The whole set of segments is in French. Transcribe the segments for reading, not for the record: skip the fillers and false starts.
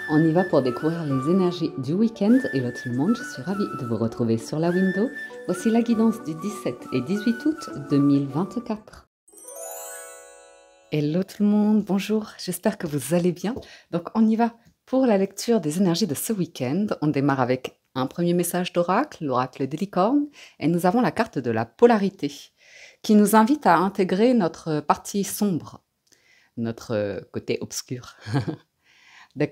On y va pour découvrir les énergies du week-end. Hello tout le monde, je suis ravie de vous retrouver sur la window. Voici la guidance du 17 et 18 août 2024. Hello tout le monde, bonjour, j'espère que vous allez bien. Donc on y va pour la lecture des énergies de ce week-end. On démarre avec un premier message d'oracle, l'oracle des licornes, et nous avons la carte de la polarité, qui nous invite à intégrer notre partie sombre, notre côté obscur. Ok,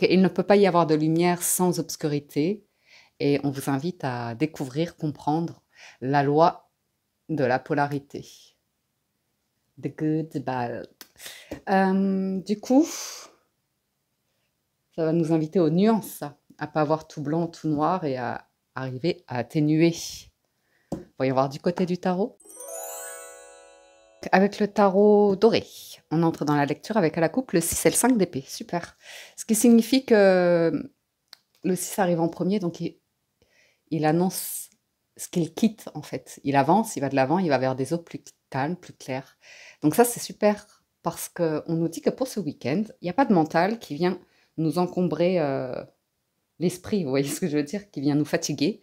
il ne peut pas y avoir de lumière sans obscurité, et on vous invite à découvrir, comprendre la loi de la polarité. The good, the bad. Du coup, ça va nous inviter aux nuances, à pas avoir tout blanc, tout noir, et à arriver à atténuer. Voyons voir du côté du tarot. Avec le tarot doré, on entre dans la lecture avec à la coupe le 6 et le 5 d'épée. Super. Ce qui signifie que le 6 arrive en premier, donc il annonce ce qu'il quitte en fait. Il avance, il va de l'avant, il va vers des eaux plus calmes, plus claires. Donc ça, c'est super parce qu'on nous dit que pour ce week-end, il n'y a pas de mental qui vient nous encombrer l'esprit, vous voyez ce que je veux dire, qui vient nous fatiguer.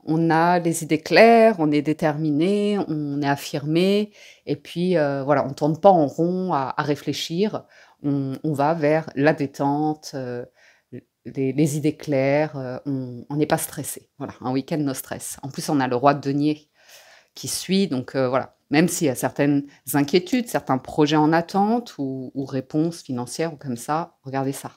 On a les idées claires, on est déterminé, on est affirmé, et puis voilà, on ne tourne pas en rond à réfléchir, on va vers la détente, les idées claires, on n'est pas stressé. Voilà, un week-end no stress. En plus, on a le roi de denier qui suit, donc voilà. Même s'il y a certaines inquiétudes, certains projets en attente ou réponses financières ou comme ça, regardez ça.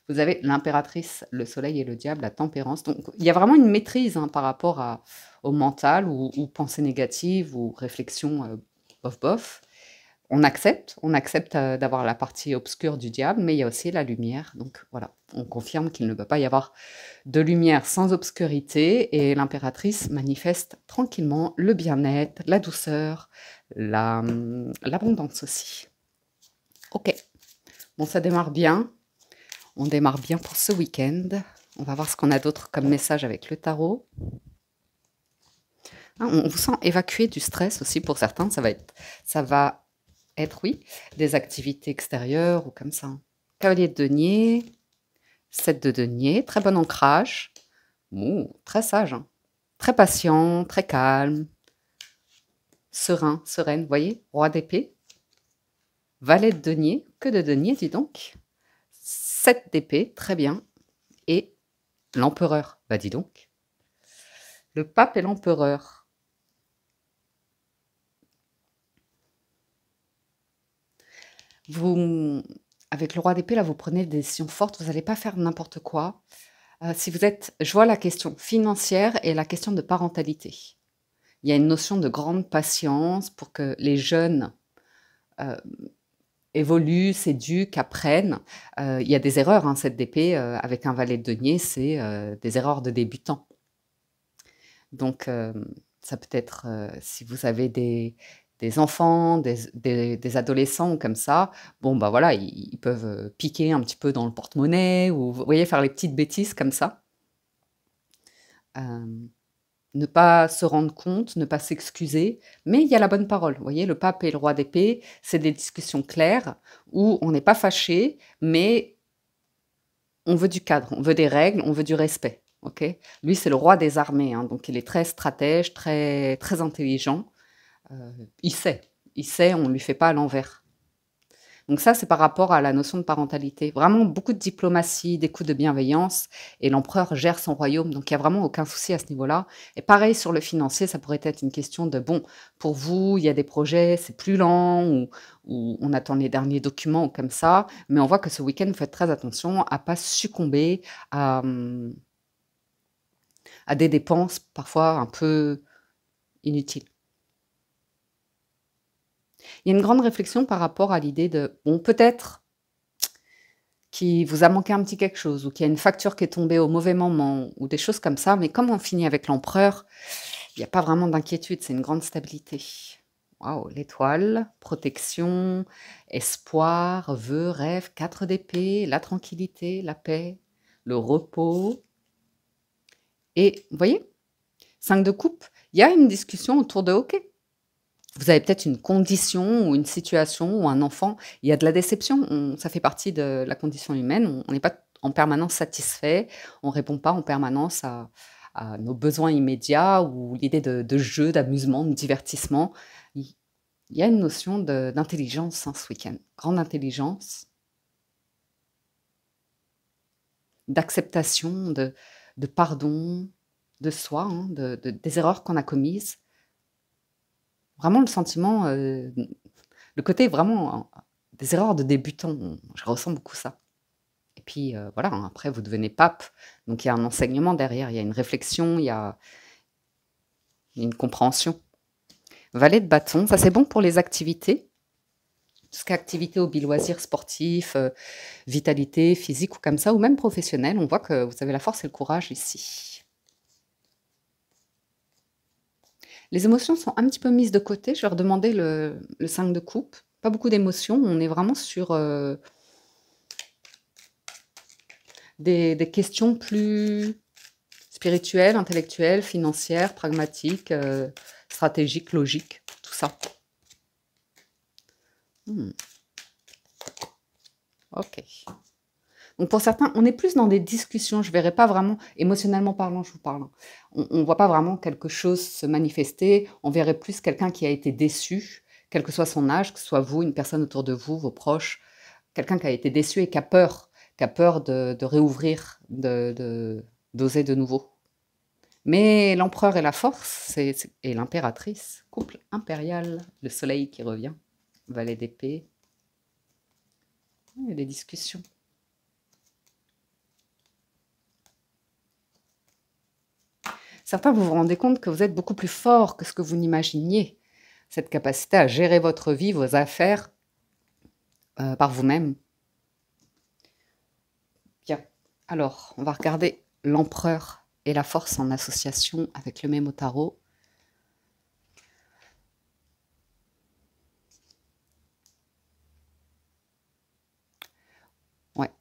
Vous avez l'impératrice, le soleil et le diable, la tempérance. Donc, il y a vraiment une maîtrise par rapport au mental ou pensée négative ou réflexion bof-bof. On accepte d'avoir la partie obscure du diable, mais il y a aussi la lumière. Donc voilà, on confirme qu'il ne peut pas y avoir de lumière sans obscurité, et l'impératrice manifeste tranquillement le bien-être, la douceur, l'abondance aussi. Ok, bon, ça démarre bien. On démarre bien pour ce week-end. On va voir ce qu'on a d'autre comme message avec le tarot. On vous sent évacuer du stress aussi pour certains. Ça va être, oui, des activités extérieures ou comme ça. Cavalier de denier, 7 de denier, très bon ancrage. Très sage, hein. Très patient, très calme, serein, sereine, vous voyez, roi d'épée. Valet de denier, que de denier, dis donc. 7 d'épée, très bien. Et l'empereur, bah dis donc. Le pape et l'empereur. Vous, avec le roi d'épée, là, vous prenez des décisions fortes, vous n'allez pas faire n'importe quoi. Si vous êtes, je vois la question financière et la question de parentalité. Il y a une notion de grande patience pour que les jeunes évoluent, s'éduquent, apprennent. Il y a des erreurs, cette d'épée, avec un valet de denier, c'est des erreurs de débutants. Donc, ça peut être, si vous avez des enfants, des adolescents comme ça, bon, bah voilà, ils peuvent piquer un petit peu dans le porte-monnaie ou, vous voyez, faire les petites bêtises comme ça. Ne pas se rendre compte, ne pas s'excuser, mais il y a la bonne parole. Vous voyez, le pape et le roi d'épée, c'est des discussions claires où on n'est pas fâché, mais on veut du cadre, on veut des règles, on veut du respect. Okay, lui, c'est le roi des armées, donc il est très stratège, très, très intelligent. Il sait, on ne lui fait pas à l'envers. Donc ça, c'est par rapport à la notion de parentalité. Vraiment beaucoup de diplomatie, d'écoute, de bienveillance, et l'empereur gère son royaume, donc il n'y a vraiment aucun souci à ce niveau-là. Et pareil sur le financier, ça pourrait être une question de, bon, pour vous, il y a des projets, c'est plus lent, ou on attend les derniers documents, ou comme ça, mais on voit que ce week-end, faites très attention à ne pas succomber à des dépenses parfois un peu inutiles. Il y a une grande réflexion par rapport à l'idée de, bon, peut-être qu'il vous a manqué un petit quelque chose, ou qu'il y a une facture qui est tombée au mauvais moment, ou des choses comme ça, mais comme on finit avec l'empereur, il n'y a pas vraiment d'inquiétude, c'est une grande stabilité. Waouh, l'étoile, protection, espoir, vœux, rêve, 4 d'épée, la tranquillité, la paix, le repos. Et, vous voyez, 5 de coupe, il y a une discussion autour de, ok, Vous avez peut-être une condition ou une situation ou un enfant, il y a de la déception, ça fait partie de la condition humaine, on n'est pas en permanence satisfait, on répond pas en permanence à nos besoins immédiats ou l'idée de jeu, d'amusement, de divertissement. Il y a une notion d'intelligence, hein, ce week-end, grande intelligence, d'acceptation, de pardon de soi, hein, des erreurs qu'on a commises. Vraiment le sentiment, le côté vraiment, des erreurs de débutant, je ressens beaucoup ça. Et puis, voilà, hein, après vous devenez pape, donc il y a un enseignement derrière, il y a une réflexion, il y a une compréhension. Valet de bâton, ça c'est bon pour les activités, tout ce qui est activité, hobby, loisirs sportifs, vitalité physique ou comme ça, ou même professionnelle. On voit que vous avez la force et le courage ici. Les émotions sont un petit peu mises de côté. Je vais redemander le 5 de coupe. Pas beaucoup d'émotions. On est vraiment sur des questions plus spirituelles, intellectuelles, financières, pragmatiques, stratégiques, logiques, tout ça. Ok. Donc pour certains, on est plus dans des discussions. Je ne verrai pas vraiment, émotionnellement parlant, je vous parle, hein. On ne voit pas vraiment quelque chose se manifester. On verrait plus quelqu'un qui a été déçu, quel que soit son âge, que ce soit vous, une personne autour de vous, vos proches, quelqu'un qui a été déçu et qui a peur de réouvrir, d'oser de nouveau. Mais l'empereur et la force, et l'impératrice, couple impérial, le soleil qui revient, valet d'épée. Il y a des discussions. Certains, vous vous rendez compte que vous êtes beaucoup plus fort que ce que vous n'imaginiez. Cette capacité à gérer votre vie, vos affaires, par vous-même. Bien. Alors, on va regarder l'empereur et la force en association avec le même au tarot. Ouais.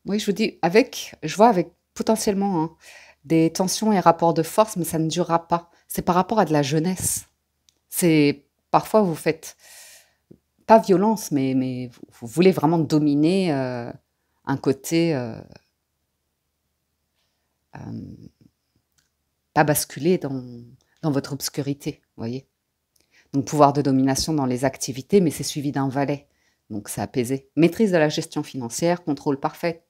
Oui, je vous dis, je vois avec potentiellement, hein, des tensions et rapports de force, mais ça ne durera pas. C'est par rapport à de la jeunesse. Parfois vous faites pas violence, mais vous voulez vraiment dominer un côté, pas basculer dans votre obscurité, vous voyez. Donc pouvoir de domination dans les activités, mais c'est suivi d'un valet, donc c'est apaisé. Maîtrise de la gestion financière, contrôle parfait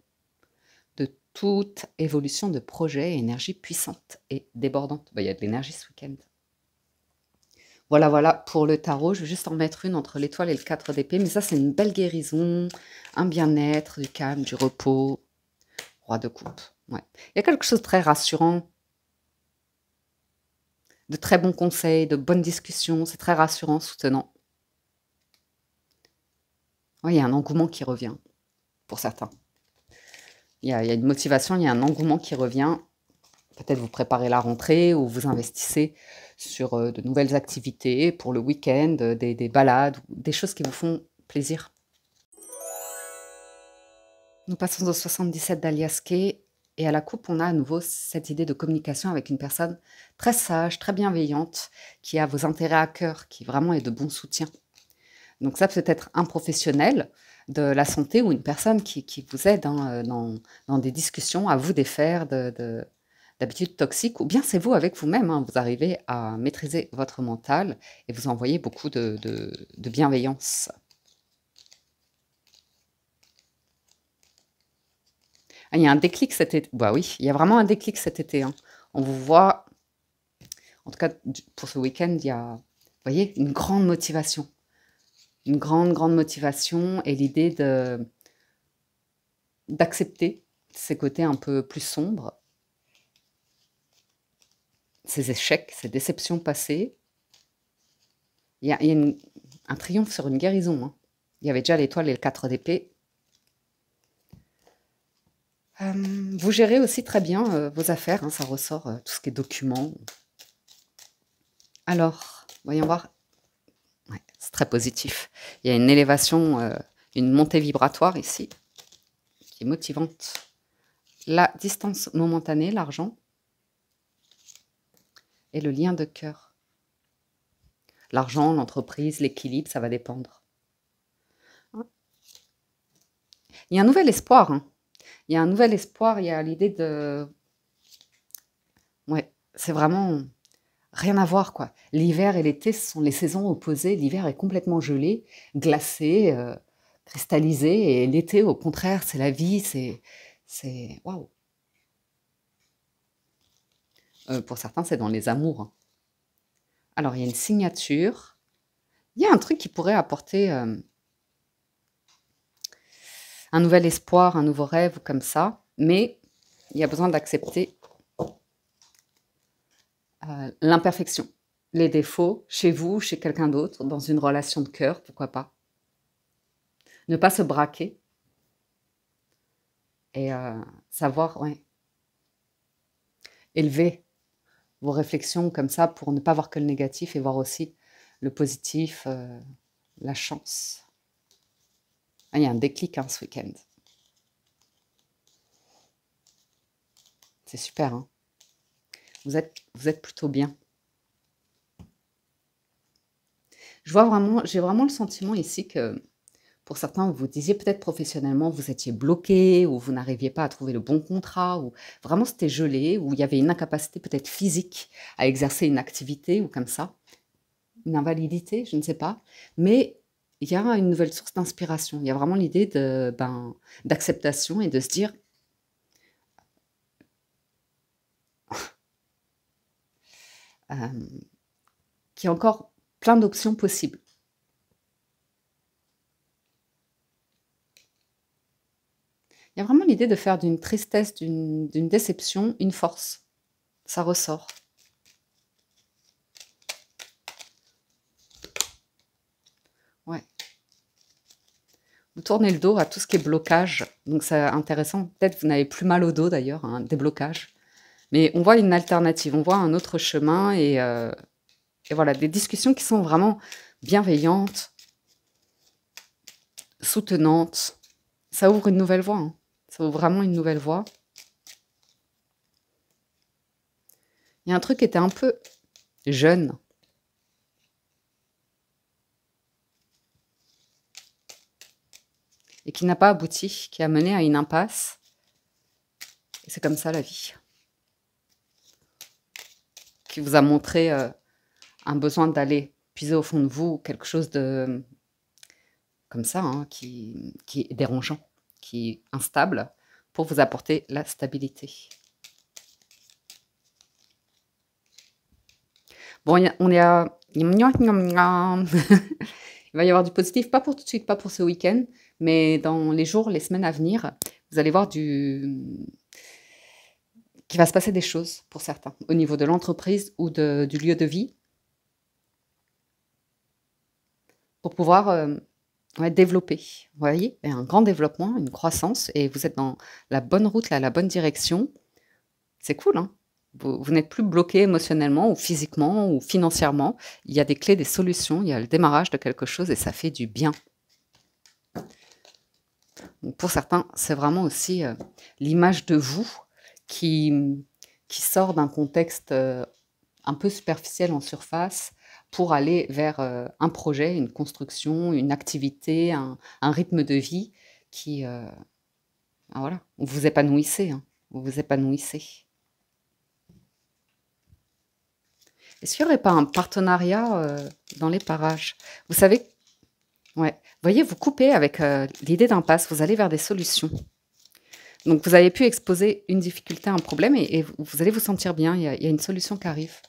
de toute évolution de projet, énergie puissante et débordante. Il y a de l'énergie ce week-end. Voilà, voilà pour le tarot. Je vais juste en mettre une entre l'étoile et le 4 d'épée. Mais ça, c'est une belle guérison, un bien-être, du calme, du repos. Roi de coupe. Ouais. Il y a quelque chose de très rassurant, de très bons conseils, de bonnes discussions. C'est très rassurant, soutenant. Ouais, il y a un engouement qui revient, pour certains. Il y a une motivation, il y a un engouement qui revient. Peut-être vous préparez la rentrée ou vous investissez sur de nouvelles activités pour le week-end, des balades, des choses qui vous font plaisir. Nous passons au 77 d'Alias Kay et à la coupe, on a à nouveau cette idée de communication avec une personne très sage, très bienveillante, qui a vos intérêts à cœur, qui vraiment est de bon soutien. Donc ça peut être un professionnel de la santé ou une personne qui vous aide, hein, dans des discussions à vous défaire d'habitudes toxiques, ou bien c'est vous avec vous-même, hein, vous arrivez à maîtriser votre mental et vous envoyez beaucoup de bienveillance. Ah, il y a un déclic cet été. Bah oui, il y a vraiment un déclic cet été, hein. On vous voit, en tout cas pour ce week-end, il y a, vous voyez, une grande motivation. Une grande, grande motivation et l'idée d'accepter ces côtés un peu plus sombres, ces échecs, ces déceptions passées. Il y a un triomphe sur une guérison, hein. Il y avait déjà l'étoile et le 4 d'épée. Vous gérez aussi très bien vos affaires, hein, ça ressort, tout ce qui est documents. Alors, voyons voir. Ouais, c'est très positif. Il y a une élévation, une montée vibratoire ici, qui est motivante. La distance momentanée, l'argent, et le lien de cœur. L'argent, l'entreprise, l'équilibre, ça va dépendre. Il y a un nouvel espoir, hein. Il y a un nouvel espoir, il y a l'idée de... Ouais, c'est vraiment rien à voir, quoi. L'hiver et l'été, ce sont les saisons opposées. L'hiver est complètement gelé, glacé, cristallisé, et l'été, au contraire, c'est la vie, c'est... Waouh! Pour certains, c'est dans les amours, hein. Alors, il y a une signature. Il y a un truc qui pourrait apporter un nouvel espoir, un nouveau rêve, ou comme ça, mais il y a besoin d'accepter l'imperfection, les défauts, chez vous, chez quelqu'un d'autre, dans une relation de cœur, pourquoi pas. Ne pas se braquer et savoir, ouais, élever vos réflexions comme ça pour ne pas voir que le négatif et voir aussi le positif, la chance. Ah, il y a un déclic, hein, ce week-end. C'est super, hein. Vous êtes plutôt bien. J'ai vraiment le sentiment ici que pour certains, vous disiez peut-être professionnellement, vous étiez bloqué ou vous n'arriviez pas à trouver le bon contrat ou vraiment c'était gelé ou il y avait une incapacité peut-être physique à exercer une activité ou comme ça, une invalidité, je ne sais pas. Mais il y a une nouvelle source d'inspiration. Il y a vraiment l'idée d'acceptation et de se dire qu'il y a encore plein d'options possibles. Il y a vraiment l'idée de faire d'une tristesse, d'une déception, une force. Ça ressort. Ouais. Vous tournez le dos à tout ce qui est blocage. Donc c'est intéressant. Peut-être vous n'avez plus mal au dos d'ailleurs, un déblocage. Mais on voit une alternative, on voit un autre chemin et voilà, des discussions qui sont vraiment bienveillantes, soutenantes. Ça ouvre une nouvelle voie, hein. Ça ouvre vraiment une nouvelle voie. Il y a un truc qui était un peu jeune. Et qui n'a pas abouti, qui a mené à une impasse. Et c'est comme ça la vie. Qui vous a montré un besoin d'aller puiser au fond de vous quelque chose de comme ça, hein, qui est dérangeant, qui est instable, pour vous apporter la stabilité. Bon, on est à... Il va y avoir du positif, pas pour tout de suite, pas pour ce week-end, mais dans les jours, les semaines à venir, vous allez voir qu'il va se passer des choses pour certains, au niveau de l'entreprise ou du lieu de vie, pour pouvoir développer. Vous voyez, un grand développement, une croissance, et vous êtes dans la bonne route, là, la bonne direction. C'est cool, hein? Vous n'êtes plus bloqué émotionnellement ou physiquement ou financièrement. Il y a des clés, des solutions, il y a le démarrage de quelque chose et ça fait du bien. Donc pour certains, c'est vraiment aussi l'image de vous qui sort d'un contexte un peu superficiel en surface pour aller vers un projet, une construction, une activité, un rythme de vie qui... voilà, vous vous épanouissez, hein, vous vous épanouissez. Est-ce qu'il n'y aurait pas un partenariat dans les parages? Vous savez, ouais, vous voyez, vous coupez avec l'idée d'impasse, vous allez vers des solutions. Donc, vous avez pu exposer une difficulté, un problème, et vous allez vous sentir bien, il y a une solution qui arrive.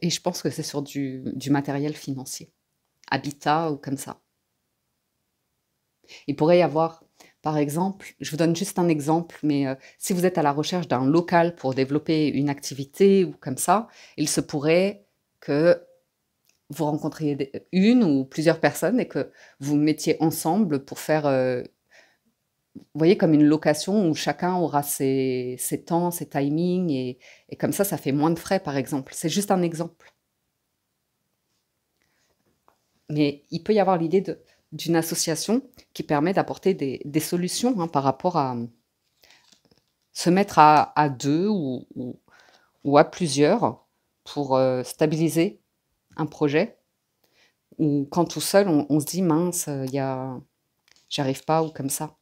Et je pense que c'est sur du matériel financier, habitat ou comme ça. Il pourrait y avoir, par exemple, je vous donne juste un exemple, mais si vous êtes à la recherche d'un local pour développer une activité ou comme ça, il se pourrait que vous rencontriez une ou plusieurs personnes et que vous mettiez ensemble pour faire, vous voyez, comme une location où chacun aura ses temps, ses timings, et comme ça fait moins de frais, par exemple. C'est juste un exemple. Mais il peut y avoir l'idée d'une association qui permet d'apporter des solutions, hein, par rapport à se mettre à deux ou à plusieurs pour stabiliser un projet, ou quand tout seul, on se dit: «Mince, j'y arrive pas» ou comme ça.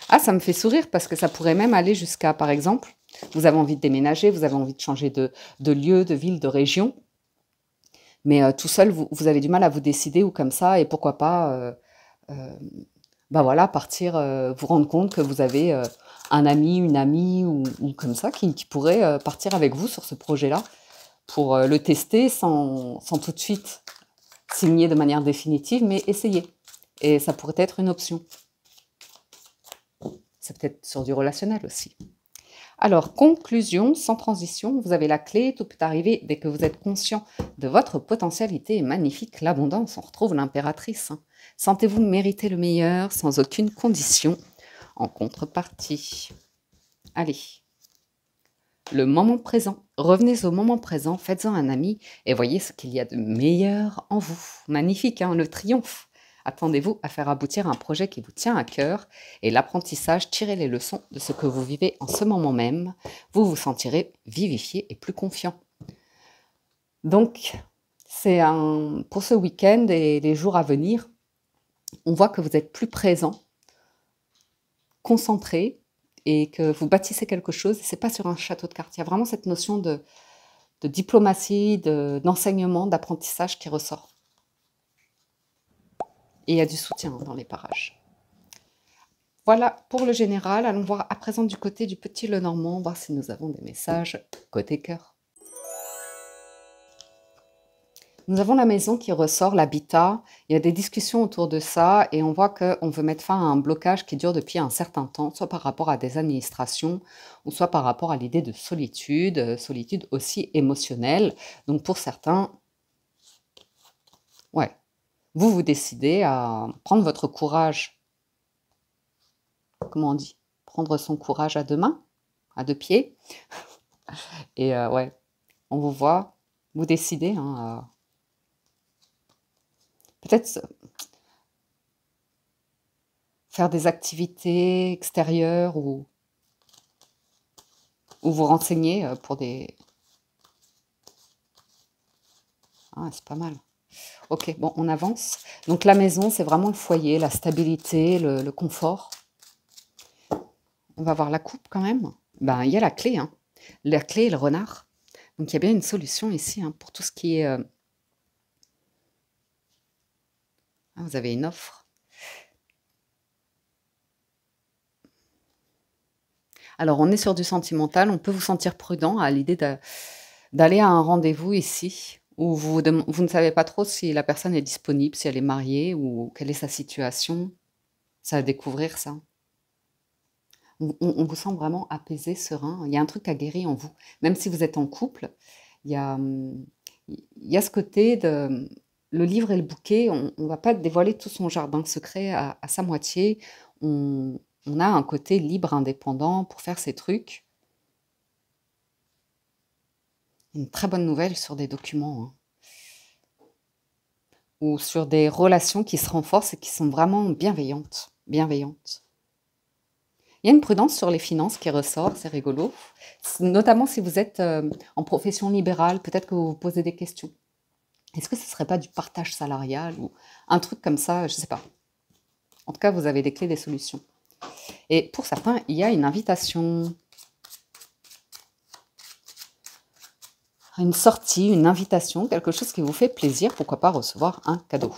Ah, ça me fait sourire parce que ça pourrait même aller jusqu'à, par exemple, vous avez envie de déménager, vous avez envie de changer de lieu, de ville, de région, mais tout seul, vous avez du mal à vous décider ou comme ça et pourquoi pas, bah, voilà, partir, vous rendre compte que vous avez, un ami, une amie ou comme ça qui pourrait, partir avec vous sur ce projet-là pour, le tester sans tout de suite signer de manière définitive, mais essayer et ça pourrait être une option. C'est peut-être sur du relationnel aussi. Alors, conclusion, sans transition, vous avez la clé, tout peut arriver dès que vous êtes conscient de votre potentialité est magnifique, l'abondance, on retrouve l'impératrice. Hein. Sentez-vous mériter le meilleur sans aucune condition en contrepartie. Allez, le moment présent. Revenez au moment présent, faites-en un ami et voyez ce qu'il y a de meilleur en vous. Magnifique, hein, le triomphe. Attendez-vous à faire aboutir un projet qui vous tient à cœur et l'apprentissage, tirez les leçons de ce que vous vivez en ce moment même. Vous vous sentirez vivifié et plus confiant. Donc, c'est pour ce week-end et les jours à venir, on voit que vous êtes plus présent, concentré et que vous bâtissez quelque chose. Ce n'est pas sur un château de cartes. Il y a vraiment cette notion de diplomatie, d'enseignement, d'apprentissage qui ressort. Et il y a du soutien dans les parages. Voilà pour le général. Allons voir à présent du côté du petit Lenormand, voir si nous avons des messages côté cœur. Nous avons la maison qui ressort, l'habitat. Il y a des discussions autour de ça et on voit qu'on veut mettre fin à un blocage qui dure depuis un certain temps, soit par rapport à des administrations ou soit par rapport à l'idée de solitude, solitude aussi émotionnelle. Donc pour certains, ouais, vous décidez à prendre votre courage. Comment on dit? Prendre son courage à deux mains, à deux pieds. Et ouais, on vous voit, vous décidez, hein, peut-être faire des activités extérieures ou vous renseigner pour des... Ah, c'est pas mal. Ok, bon, on avance. Donc la maison, c'est vraiment le foyer, la stabilité, le confort. On va voir la coupe quand même. Ben, il y a la clé, hein. La clé et le renard. Donc il y a bien une solution ici hein, pour tout ce qui est... Ah, vous avez une offre. Alors on est sur du sentimental, on peut vous sentir prudent à l'idée d'aller à un rendez-vous ici, où vous ne savez pas trop si la personne est disponible, si elle est mariée ou quelle est sa situation. C'est à découvrir ça. On vous sent vraiment apaisé, serein. Il y a un truc à guérir en vous. Même si vous êtes en couple, il y a, il y a ce côté de... Le livre et le bouquet, on ne va pas dévoiler tout son jardin secret à sa moitié. On a un côté libre, indépendant pour faire ses trucs. Une très bonne nouvelle sur des documents. Hein. Ou sur des relations qui se renforcent et qui sont vraiment bienveillantes. Bienveillantes. Il y a une prudence sur les finances qui ressort, c'est rigolo. Notamment si vous êtes en profession libérale, peut-être que vous vous posez des questions. Est-ce que ce ne serait pas du partage salarial ou un truc comme ça, je ne sais pas. En tout cas, vous avez des clés, des solutions. Et pour certains, il y a une invitation. Une sortie, une invitation, quelque chose qui vous fait plaisir, pourquoi pas recevoir un cadeau.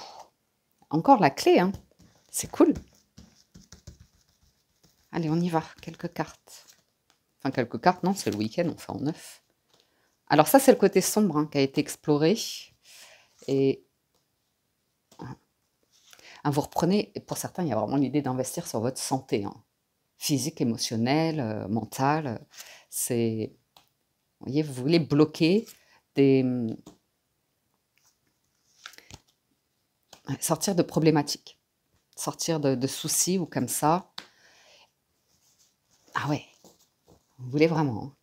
Encore la clé, hein. C'est cool. Allez, on y va, quelques cartes. Enfin, quelques cartes, non, c'est le week-end, on fait en 9. Alors ça, c'est le côté sombre hein, qui a été exploré. Et hein, vous reprenez, et pour certains, il y a vraiment l'idée d'investir sur votre santé, hein. Physique, émotionnelle, mentale. C'est, vous voyez, vous voulez bloquer des... sortir de problématiques, sortir de soucis ou comme ça. Ah ouais, vous voulez vraiment. Hein.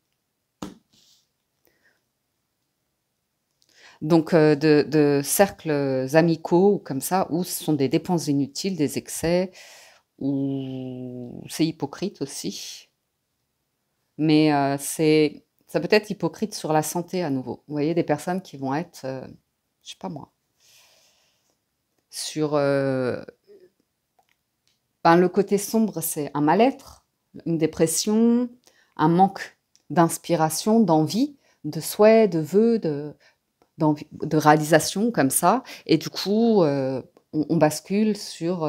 Donc, de cercles amicaux ou comme ça, où ce sont des dépenses inutiles, des excès, ou c'est hypocrite aussi. Mais Ça peut être hypocrite sur la santé à nouveau. Vous voyez, des personnes qui vont être, je sais pas moi, sur ben, le côté sombre, c'est un mal-être, une dépression, un manque d'inspiration, d'envie, de souhait, de vœux, de réalisation comme ça. Et du coup, on bascule sur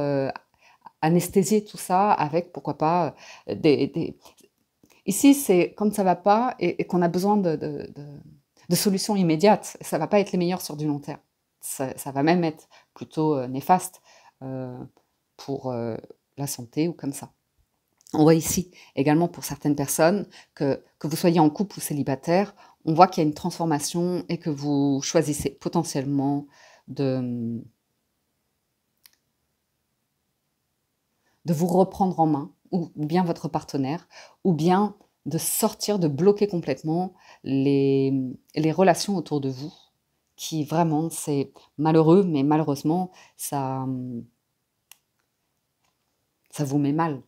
anesthésier tout ça avec, pourquoi pas, des... Ici, c'est comme ça va pas et qu'on a besoin de solutions immédiates. Ça va pas être les meilleures sur du long terme. Ça va même être plutôt néfaste euh, pour la santé ou comme ça. On voit ici également pour certaines personnes que vous soyez en couple ou célibataire, on voit qu'il y a une transformation et que vous choisissez potentiellement de, de vous reprendre en main, ou bien votre partenaire, ou bien de sortir, de bloquer complètement les relations autour de vous, qui vraiment, c'est malheureux, mais malheureusement, ça vous met mal.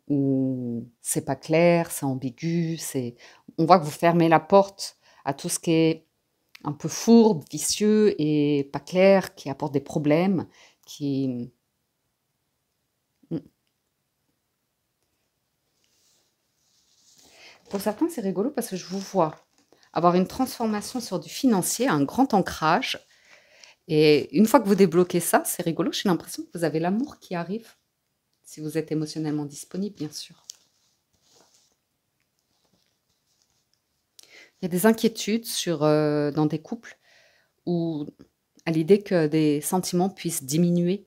Ou c'est pas clair, c'est ambigu, on voit que vous fermez la porte à tout ce qui est un peu fourbe, vicieux et pas clair, qui apporte des problèmes, qui... Pour certains, c'est rigolo parce que je vous vois avoir une transformation sur du financier, un grand ancrage. Et une fois que vous débloquez ça, c'est rigolo, j'ai l'impression que vous avez l'amour qui arrive, si vous êtes émotionnellement disponible, bien sûr. Il y a des inquiétudes dans des couples où, à l'idée que des sentiments puissent diminuer.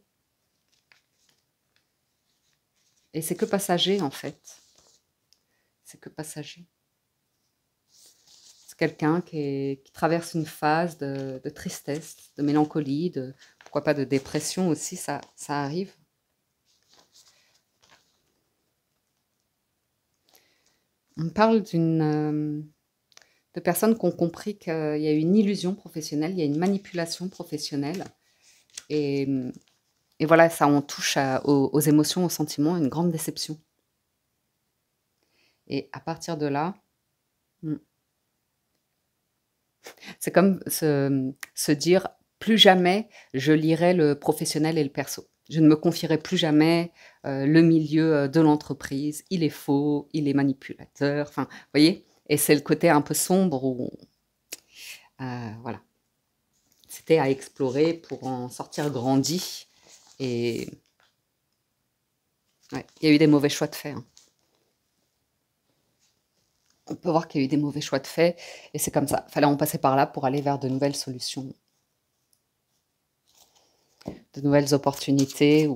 Et c'est que passager, en fait. C'est que passager. C'est quelqu'un qui traverse une phase de tristesse, de mélancolie, pourquoi pas de dépression aussi, ça arrive. On parle de personnes qui ont compris qu'il y a une illusion professionnelle, il y a une manipulation professionnelle. Et voilà, ça, on touche aux émotions, aux sentiments, une grande déception. Et à partir de là, c'est comme se dire, plus jamais je lirai le professionnel et le perso. Je ne me confierai plus jamais le milieu de l'entreprise. Il est faux, il est manipulateur. Enfin, vous voyez. Et c'est le côté un peu sombre où, voilà. C'était à explorer pour en sortir grandi. Et ouais, il y a eu des mauvais choix de fait. Hein. On peut voir qu'il y a eu des mauvais choix de fait. Et c'est comme ça. Il fallait en passer par là pour aller vers de nouvelles solutions. De nouvelles opportunités.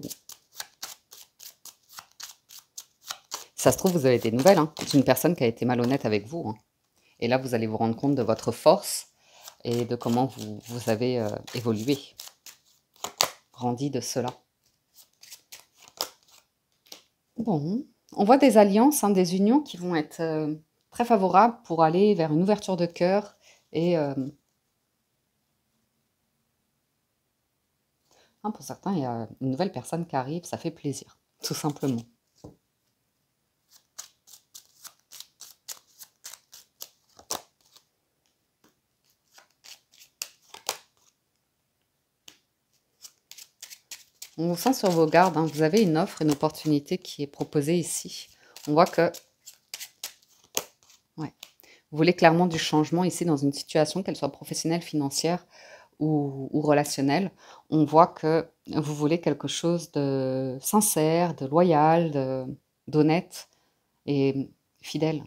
Ça se trouve, vous avez des nouvelles. Hein. C'est une personne qui a été malhonnête avec vous. Hein. Et là, vous allez vous rendre compte de votre force et de comment vous avez évolué, grandi de cela. Bon, on voit des alliances, hein, des unions qui vont être très favorables pour aller vers une ouverture de cœur et pour certains, il y a une nouvelle personne qui arrive, ça fait plaisir, tout simplement. On vous sent sur vos gardes, hein. Vous avez une offre, une opportunité qui est proposée ici. On voit que ouais, vous voulez clairement du changement ici dans une situation, qu'elle soit professionnelle, financière ou relationnelle. On voit que vous voulez quelque chose de sincère, de loyal, d'honnête et fidèle.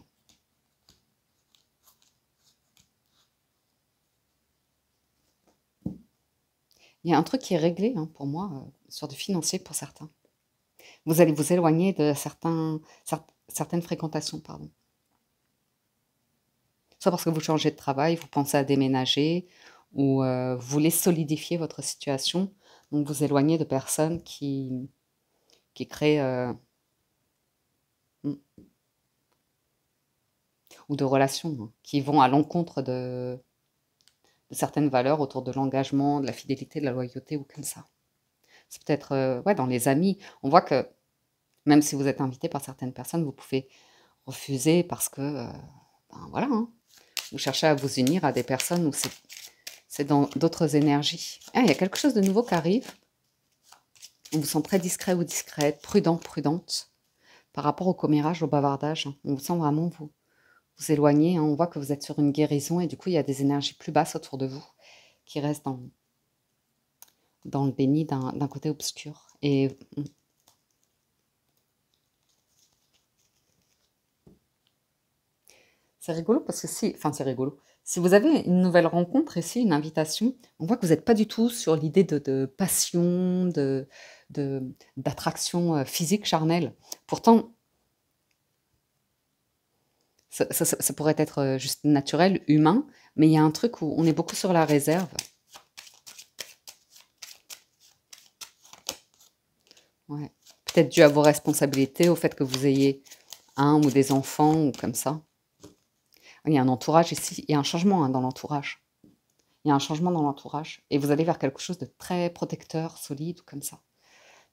Il y a un truc qui est réglé hein, pour moi sur du financier pour certains. Vous allez vous éloigner de certaines fréquentations, pardon. Soit parce que vous changez de travail, vous pensez à déménager, ou vous voulez solidifier votre situation, donc vous éloignez de personnes qui créent ou de relations hein, qui vont à l'encontre de certaines valeurs autour de l'engagement, de la fidélité, de la loyauté ou comme ça. C'est peut-être ouais, dans les amis. On voit que même si vous êtes invité par certaines personnes, vous pouvez refusez parce que, ben voilà, hein, vous cherchez à vous unir à des personnes où c'est dans d'autres énergies. Ah, il y a quelque chose de nouveau qui arrive. On vous sent très discret ou discrète, prudent, prudente, par rapport au commérage, au bavardage. On vous sent vraiment vous éloigner. Hein. On voit que vous êtes sur une guérison et du coup, il y a des énergies plus basses autour de vous qui restent dans le déni d'un côté obscur. Et c'est rigolo parce que enfin c'est rigolo. Si vous avez une nouvelle rencontre ici, une invitation, on voit que vous n'êtes pas du tout sur l'idée de passion, d'attraction physique, charnelle. Pourtant, ça pourrait être juste naturel, humain, mais il y a un truc où on est beaucoup sur la réserve. Ouais. Peut-être dû à vos responsabilités, au fait que vous ayez un ou des enfants ou comme ça. Il y a un entourage ici, il y a un changement hein, dans l'entourage. Il y a un changement dans l'entourage et vous allez vers quelque chose de très protecteur, solide ou comme ça.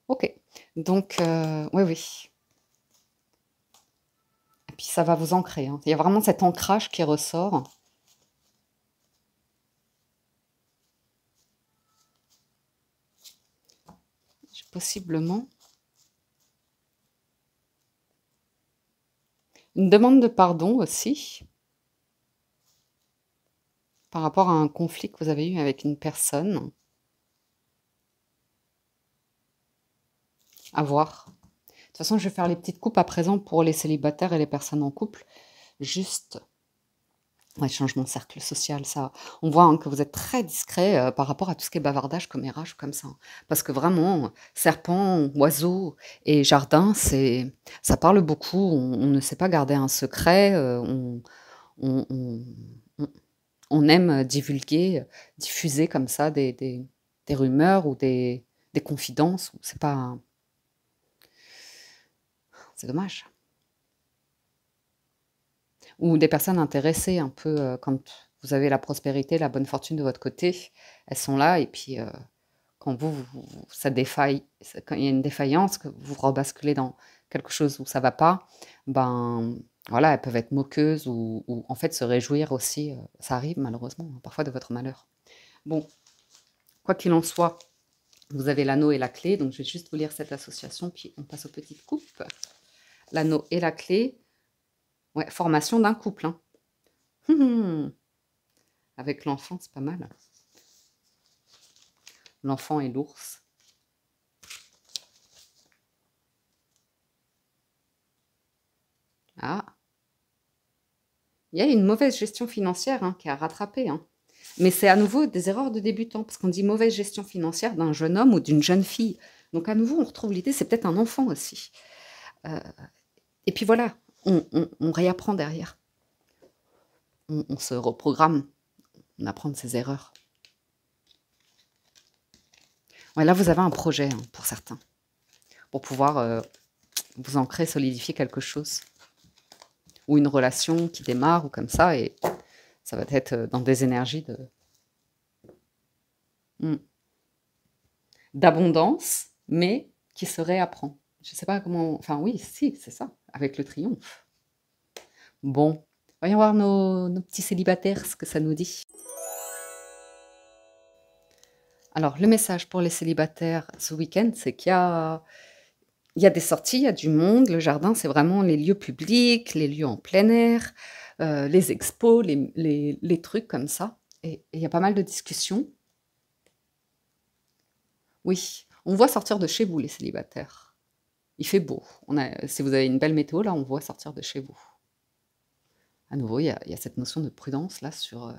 Ok, donc oui, oui. Et puis ça va vous ancrer. Hein. Il y a vraiment cet ancrage qui ressort. J'ai possiblement une demande de pardon aussi par rapport à un conflit que vous avez eu avec une personne. À voir. De toute façon, je vais faire les petites coupes à présent pour les célibataires et les personnes en couple. Juste, ouais, changement de cercle social, ça. On voit hein, que vous êtes très discret par rapport à tout ce qui est bavardage, commérage, comme ça. Parce que vraiment, serpent, oiseau et jardin, ça parle beaucoup. On ne sait pas garder un secret. On, on- on- on aime divulguer, diffuser comme ça des rumeurs ou des confidences. C'est pas, c'est dommage. Ou des personnes intéressées un peu, quand vous avez la prospérité, la bonne fortune de votre côté, elles sont là et puis, quand ça défaille, quand il y a une défaillance, que vous rebasculez dans quelque chose où ça va pas, ben, voilà, elles peuvent être moqueuses ou en fait se réjouir aussi, ça arrive malheureusement, hein, parfois de votre malheur. Bon, quoi qu'il en soit, vous avez l'anneau et la clé, donc je vais juste vous lire cette association, puis on passe aux petites coupes. L'anneau et la clé, ouais, formation d'un couple, hein. Avec l'enfant, c'est pas mal. L'enfant et l'ours. Ah, il y a une mauvaise gestion financière hein, qui a rattrapé. Hein. Mais c'est à nouveau des erreurs de débutants, parce qu'on dit mauvaise gestion financière d'un jeune homme ou d'une jeune fille. Donc à nouveau, on retrouve l'idée, c'est peut-être un enfant aussi. Et puis voilà, on réapprend derrière. On se reprogramme, on apprend de ses erreurs. Ouais, là, vous avez un projet hein, pour certains, pour pouvoir vous ancrer, solidifier quelque chose. Ou une relation qui démarre, ou comme ça, et ça va être dans des énergies d'abondance, mais qui se réapprend. Je ne sais pas comment... Enfin oui, si, c'est ça, avec le triomphe. Bon, voyons voir nos petits célibataires, ce que ça nous dit. Alors, le message pour les célibataires ce week-end, c'est il y a des sorties, il y a du monde. Le jardin, c'est vraiment les lieux publics, les lieux en plein air, les expos, les trucs comme ça. Et il y a pas mal de discussions. Oui, on voit sortir de chez vous, les célibataires. Il fait beau. Si vous avez une belle météo, là, on voit sortir de chez vous. À nouveau, il y a cette notion de prudence, là, sur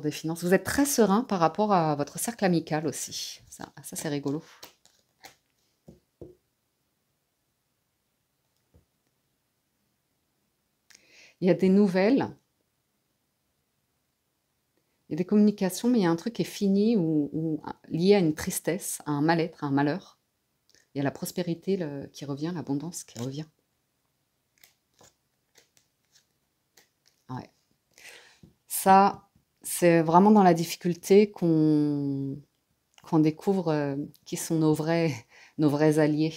des finances. Vous êtes très serein par rapport à votre cercle amical aussi. Ça c'est rigolo. Il y a des nouvelles, il y a des communications, mais il y a un truc qui est fini ou lié à une tristesse, à un mal-être, à un malheur. Il y a la prospérité qui revient, l'abondance qui revient. Ouais. Ça, c'est vraiment dans la difficulté qu'on découvre qui sont nos vrais alliés.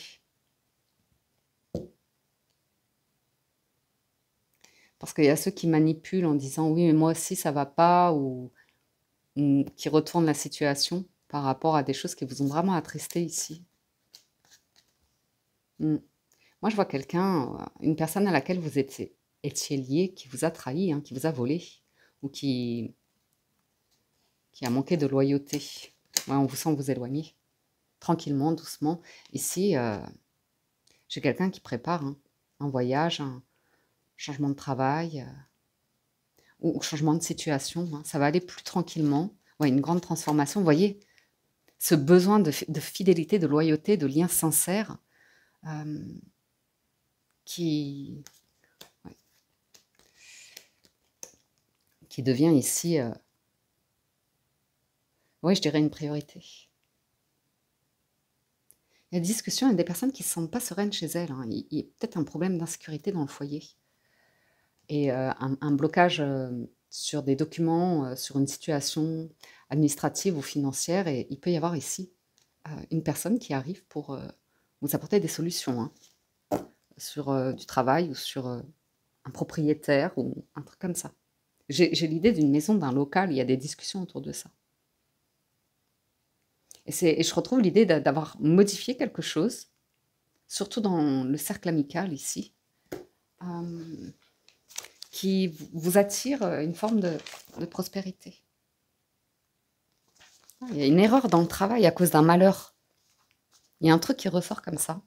Parce qu'il y a ceux qui manipulent en disant oui, mais moi aussi ça va pas, ou qui retournent la situation par rapport à des choses qui vous ont vraiment attristé ici. Mm. Moi, je vois quelqu'un, une personne à laquelle vous étiez lié, qui vous a trahi, hein, qui vous a volé, ou qui a manqué de loyauté. Ouais, on vous sent vous éloigner, tranquillement, doucement. Ici, j'ai quelqu'un qui prépare un voyage, un changement de travail, ou changement de situation. Hein. Ça va aller plus tranquillement. Ouais, une grande transformation. Vous voyez, ce besoin de fidélité, de loyauté, de lien sincère euh, qui, ouais, qui devient ici, oui, je dirais une priorité. Il y a des discussions avec des personnes qui ne se sentent pas sereines chez elles. Hein. Il y a peut-être un problème d'insécurité dans le foyer. Et un blocage sur des documents, sur une situation administrative ou financière. Et il peut y avoir ici une personne qui arrive pour vous apporter des solutions hein, sur du travail ou sur un propriétaire ou un truc comme ça. J'ai l'idée d'une maison, d'un local, il y a des discussions autour de ça. Et je retrouve l'idée d'avoir modifié quelque chose, surtout dans le cercle amical ici, qui vous attire une forme de prospérité. Il y a une erreur dans le travail à cause d'un malheur. Il y a un truc qui ressort comme ça.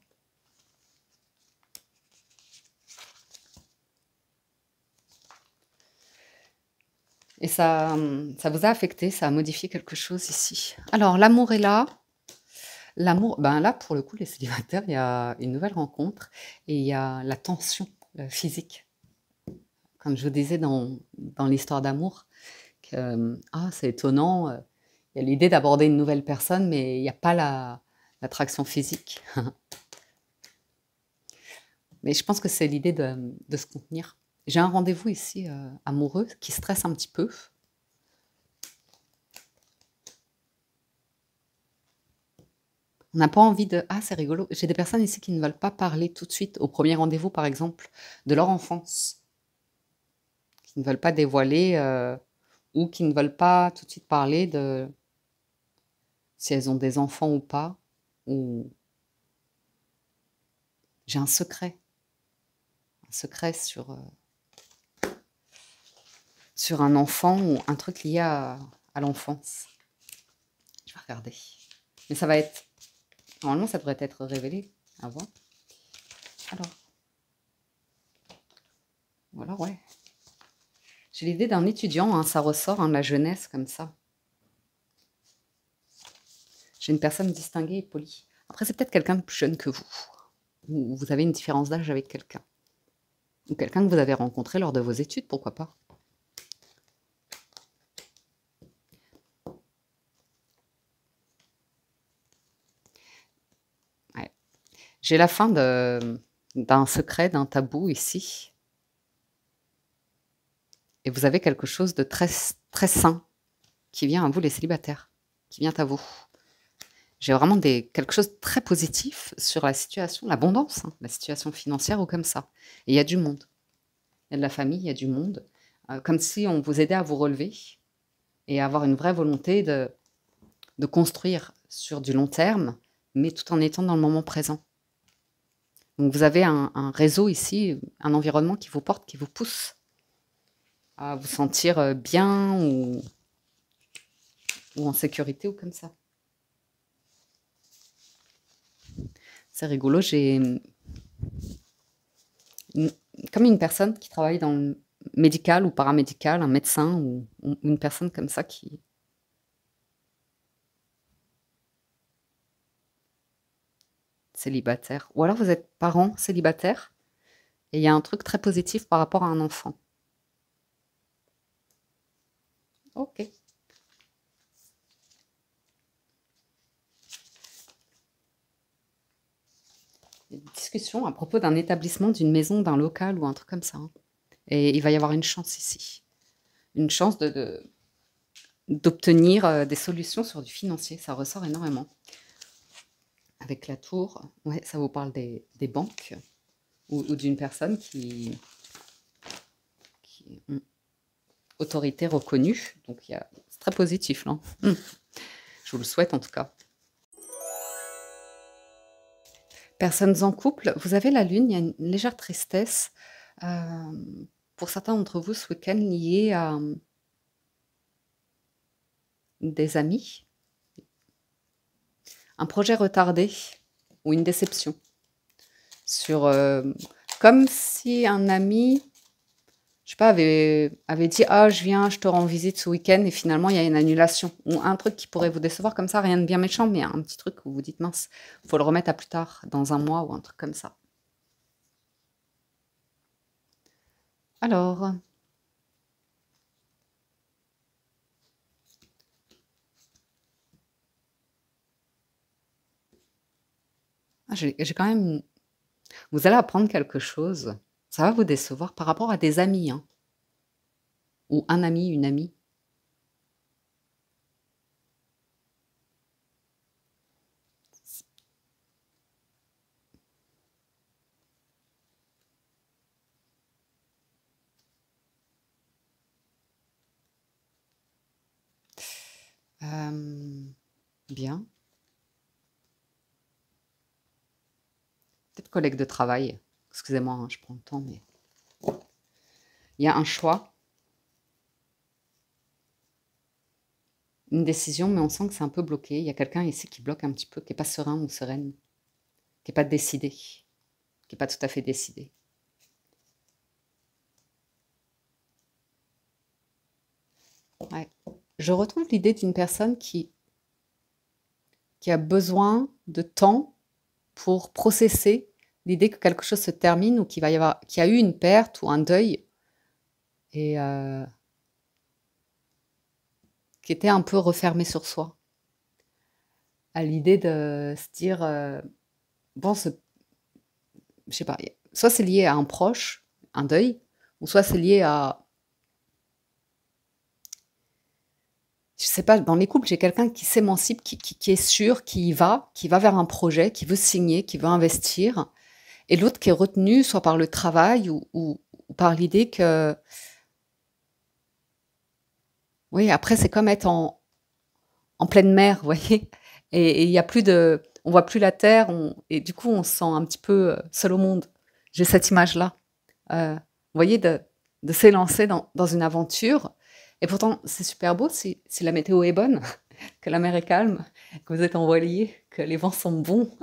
Et ça vous a affecté, ça a modifié quelque chose ici. Alors, l'amour est là. L'amour, ben là, pour le coup, les célibataires, il y a une nouvelle rencontre et il y a la tension physique. Comme je vous disais dans l'histoire d'amour, que c'est étonnant, il y a l'idée d'aborder une nouvelle personne, mais il n'y a pas l'attraction physique. Mais je pense que c'est l'idée de se contenir. J'ai un rendez-vous ici amoureux qui stresse un petit peu. On n'a pas envie de... Ah, c'est rigolo. J'ai des personnes ici qui ne veulent pas parler tout de suite, au premier rendez-vous par exemple, de leur enfance. Qui ne veulent pas dévoiler ou qui ne veulent pas tout de suite parler de si elles ont des enfants ou pas. Ou j'ai un secret sur un enfant ou un truc lié à l'enfance. Je vais regarder. Mais ça va être... Normalement, ça devrait être révélé avant. Alors. Voilà, ouais. J'ai l'idée d'un étudiant, hein, ça ressort, hein, la jeunesse comme ça. J'ai une personne distinguée et polie. Après, c'est peut-être quelqu'un de plus jeune que vous. Ou vous avez une différence d'âge avec quelqu'un. Ou quelqu'un que vous avez rencontré lors de vos études, pourquoi pas. Ouais. J'ai la fin d'un secret, d'un tabou ici. Et vous avez quelque chose de très, très sain qui vient à vous, les célibataires, qui vient à vous. J'ai vraiment quelque chose de très positif sur la situation, l'abondance, hein, la situation financière ou comme ça. Et il y a du monde. Il y a de la famille, il y a du monde. Comme si on vous aidait à vous relever et à avoir une vraie volonté de construire sur du long terme, mais tout en étant dans le moment présent. Donc vous avez un réseau ici, un environnement qui vous porte, qui vous pousse à vous sentir bien ou en sécurité ou comme ça. C'est rigolo, j'ai comme une personne qui travaille dans le médical ou paramédical, un médecin ou une personne comme ça qui... Célibataire. Ou alors vous êtes parent célibataire et il y a un truc très positif par rapport à un enfant. Ok. Une discussion à propos d'un établissement, d'une maison, d'un local ou un truc comme ça. Hein. Et il va y avoir une chance ici. Une chance d'obtenir des solutions sur du financier. Ça ressort énormément. Avec la tour, ouais, ça vous parle des banques ou d'une personne qui autorité reconnue. Donc, c'est très positif, là. Je vous le souhaite, en tout cas. Personnes en couple, vous avez la lune, il y a une légère tristesse, pour certains d'entre vous ce week-end lié à des amis, un projet retardé ou une déception sur, comme si un ami, je sais pas, avait dit: «Ah, je viens, je te rends visite ce week-end» et finalement il y a une annulation ou un truc qui pourrait vous décevoir comme ça, rien de bien méchant, mais un petit truc où vous dites: «Mince, faut le remettre à plus tard, dans un mois» ou un truc comme ça. Alors, j'ai quand même, vous allez apprendre quelque chose, ça va vous décevoir par rapport à des amis, hein, ou un ami, une amie. Bien. Peut-être collègue de travail. Excusez-moi, hein, je prends le temps, mais il y a un choix, une décision, mais on sent que c'est un peu bloqué. Il y a quelqu'un ici qui bloque un petit peu, qui est pas serein ou sereine, qui est pas décidé, qui est pas tout à fait décidé. Ouais. Je retrouve l'idée d'une personne qui a besoin de temps pour processer l'idée que quelque chose se termine ou qu'il y a eu une perte ou un deuil et qui était un peu refermé sur soi. À l'idée de se dire, bon, je sais pas, soit c'est lié à un proche, un deuil, ou soit c'est lié à, je sais pas, dans les couples, j'ai quelqu'un qui s'émancipe, qui est sûr, qui va vers un projet, qui veut signer, qui veut investir, et l'autre qui est retenu soit par le travail ou par l'idée que, oui, après c'est comme être en pleine mer, vous voyez, et il y a plus de, on voit plus la terre, et du coup on se sent un petit peu seul au monde. J'ai cette image-là. Vous voyez, de s'élancer dans une aventure. Et pourtant, c'est super beau si la météo est bonne, que la mer est calme, que vous êtes en voilier, que les vents sont bons,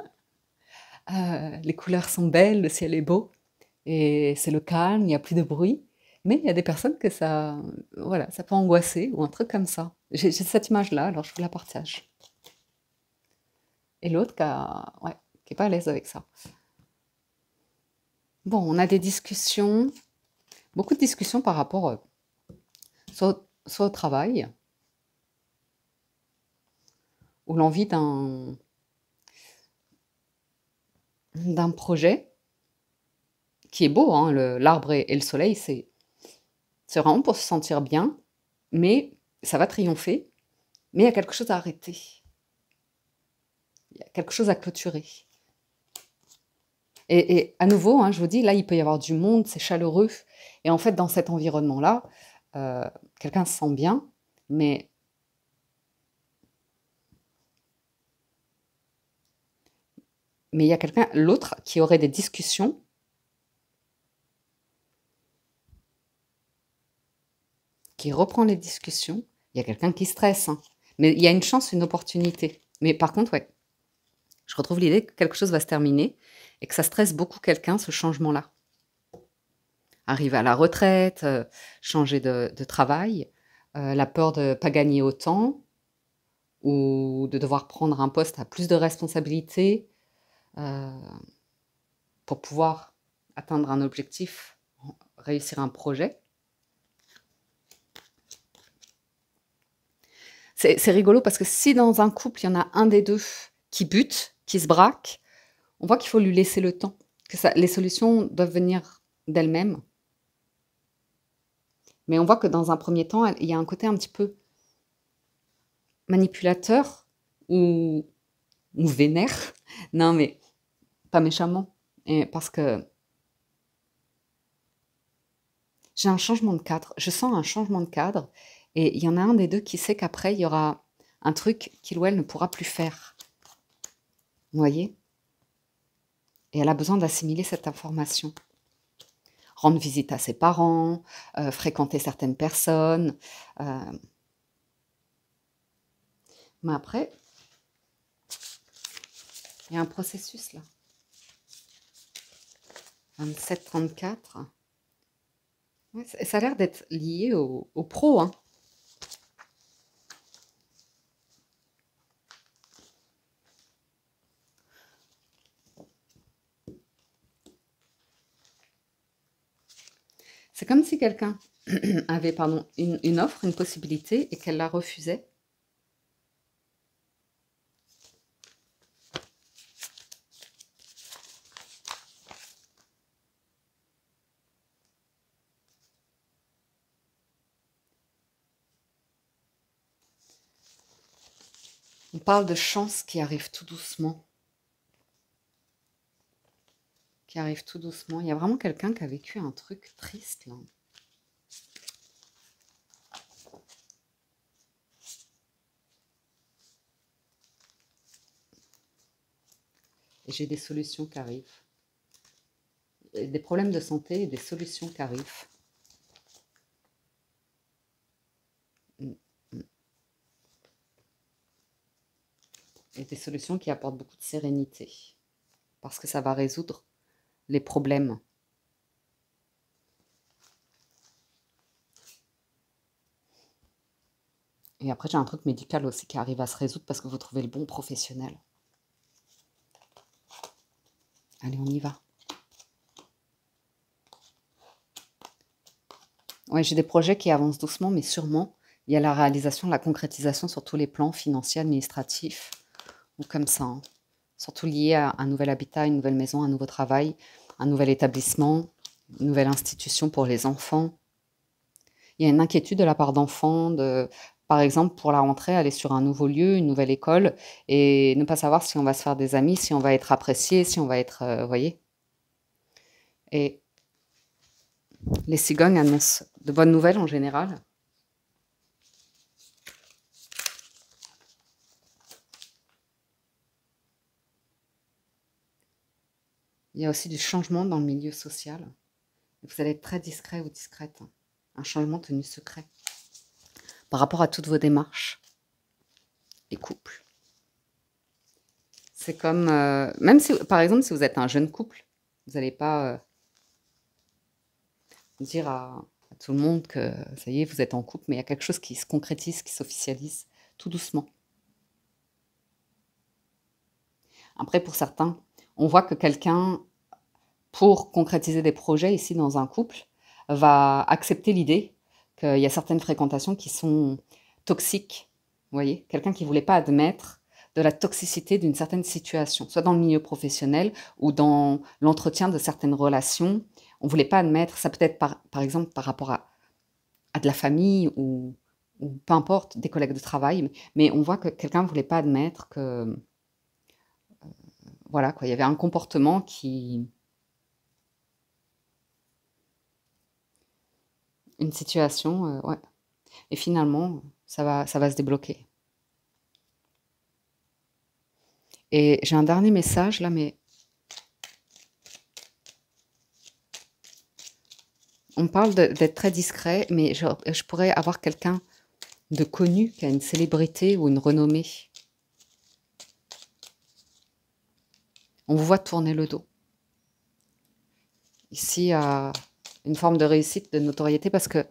les couleurs sont belles, le ciel est beau, et c'est le calme, il n'y a plus de bruit. Mais il y a des personnes que ça, voilà, ça peut angoisser ou un truc comme ça. J'ai cette image-là, alors je vous la partage. Et l'autre ouais, qui est pas à l'aise avec ça. Bon, on a des discussions, beaucoup de discussions par rapport soit au travail, ou l'envie d'un projet qui est beau, hein, l'arbre et le soleil, c'est vraiment pour se sentir bien, mais ça va triompher, mais il y a quelque chose à arrêter. Il y a quelque chose à clôturer. Et à nouveau, hein, je vous dis, là, il peut y avoir du monde, c'est chaleureux. Et en fait, dans cet environnement-là, quelqu'un se sent bien, mais il y a quelqu'un, l'autre, qui aurait des discussions, qui reprend les discussions. Il y a quelqu'un qui stresse, hein. Mais il y a une chance, une opportunité. Mais par contre, ouais, je retrouve l'idée que quelque chose va se terminer et que ça stresse beaucoup quelqu'un, ce changement-là. Arriver à la retraite, changer de travail, la peur de ne pas gagner autant ou de devoir prendre un poste à plus de responsabilités pour pouvoir atteindre un objectif, réussir un projet. C'est rigolo parce que si dans un couple, il y en a un des deux qui bute, qui se braque, on voit qu'il faut lui laisser le temps, que les solutions doivent venir d'elles-mêmes. Mais on voit que dans un premier temps, il y a un côté un petit peu manipulateur ou vénère. Non, mais pas méchamment. Et parce que J'ai un changement de cadre. Je sens un changement de cadre et il y en a un des deux qui sait qu'après, il y aura un truc qu'il ou elle ne pourra plus faire. Vous voyez? Et elle a besoin d'assimiler cette information. Rendre visite à ses parents, fréquenter certaines personnes. Mais après, il y a un processus là. 27-34. Ouais, ça a l'air d'être lié au pro, hein. C'est comme si quelqu'un avait pardon, une offre, une possibilité et qu'elle la refusait. On parle de chance qui arrive tout doucement. Qui arrive tout doucement. Il y a vraiment quelqu'un qui a vécu un truc triste là. Et j'ai des solutions qui arrivent. Des problèmes de santé et des solutions qui arrivent. Et des solutions qui apportent beaucoup de sérénité. Parce que ça va résoudre les problèmes. Et après, j'ai un truc médical aussi qui arrive à se résoudre parce que vous trouvez le bon professionnel. Allez, on y va. Ouais, j'ai des projets qui avancent doucement, mais sûrement. Il y a la réalisation, la concrétisation sur tous les plans financiers, administratifs, ou comme ça. Hein. Surtout lié à un nouvel habitat, une nouvelle maison, un nouveau travail, un nouvel établissement, une nouvelle institution pour les enfants. Il y a une inquiétude de la part d'enfants, par exemple, pour la rentrée, aller sur un nouveau lieu, une nouvelle école, et ne pas savoir si on va se faire des amis, si on va être apprécié, si on va être... vous voyez. Et les cigognes annoncent de bonnes nouvelles en général. Il y a aussi du changement dans le milieu social. Vous allez être très discret ou discrète. Un changement tenu secret. Par rapport à toutes vos démarches. Les couples. C'est comme... même si, par exemple, si vous êtes un jeune couple, vous n'allez pas dire à tout le monde que, ça y est, vous êtes en couple, mais il y a quelque chose qui se concrétise, qui s'officialise, tout doucement. Après, pour certains, on voit que quelqu'un, pour concrétiser des projets ici dans un couple, va accepter l'idée qu'il y a certaines fréquentations qui sont toxiques. Vous voyez, quelqu'un qui ne voulait pas admettre de la toxicité d'une certaine situation, soit dans le milieu professionnel ou dans l'entretien de certaines relations. On ne voulait pas admettre, ça peut être par exemple par rapport à de la famille ou peu importe, des collègues de travail, mais on voit que quelqu'un ne voulait pas admettre que, voilà, quoi, il y avait un comportement qui... Une situation, ouais. Et finalement, ça va se débloquer. Et j'ai un dernier message là, mais on me parle d'être très discret, mais je pourrais avoir quelqu'un de connu, qui a une célébrité ou une renommée. On vous voit tourner le dos. Ici, il y a une forme de réussite, de notoriété, parce que,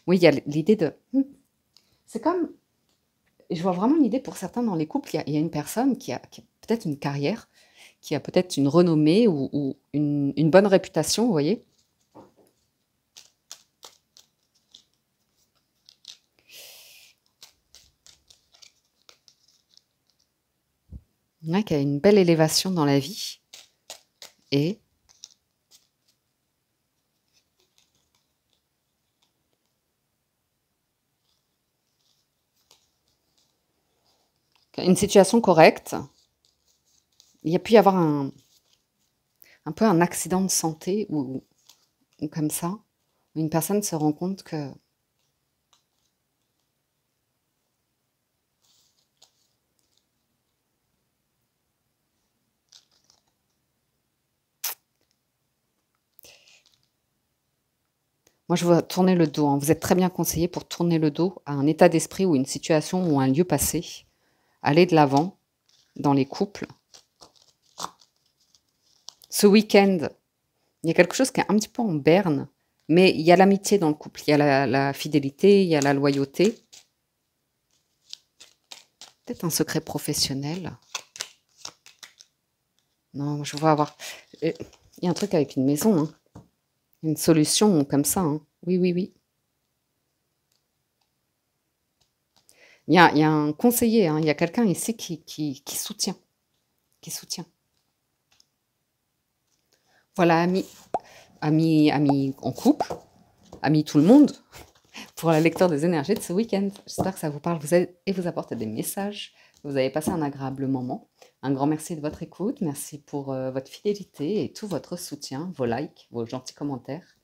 oui, il y a l'idée de... C'est comme... Je vois vraiment l'idée pour certains dans les couples, il y a une personne qui a peut-être une carrière, qui a peut-être une renommée ou une bonne réputation, vous voyez. Il y en a qui a une belle élévation dans la vie et une situation correcte. Il y a pu y avoir un peu un accident de santé ou comme ça. Une personne se rend compte que moi, je vois tourner le dos, hein. Vous êtes très bien conseillé pour tourner le dos à un état d'esprit ou une situation ou un lieu passé. Aller de l'avant dans les couples. Ce week-end, il y a quelque chose qui est un petit peu en berne, mais il y a l'amitié dans le couple, il y a la fidélité, il y a la loyauté. Peut-être un secret professionnel. Non, je vois avoir... Il y a un truc avec une maison, hein. Une solution comme ça, hein. Oui, oui, oui. Il y a un conseiller, hein. Il y a quelqu'un ici qui soutient. Qui soutient. Voilà, amis en couple, amis tout le monde, pour la lecture des énergies de ce week-end. J'espère que ça vous parle et vous apporte des messages. Vous avez passé un agréable moment. Un grand merci de votre écoute. Merci pour votre fidélité et tout votre soutien, vos likes, vos gentils commentaires.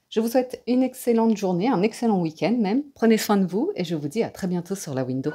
Je vous souhaite une excellente journée, un excellent week-end même. Prenez soin de vous et je vous dis à très bientôt sur la window.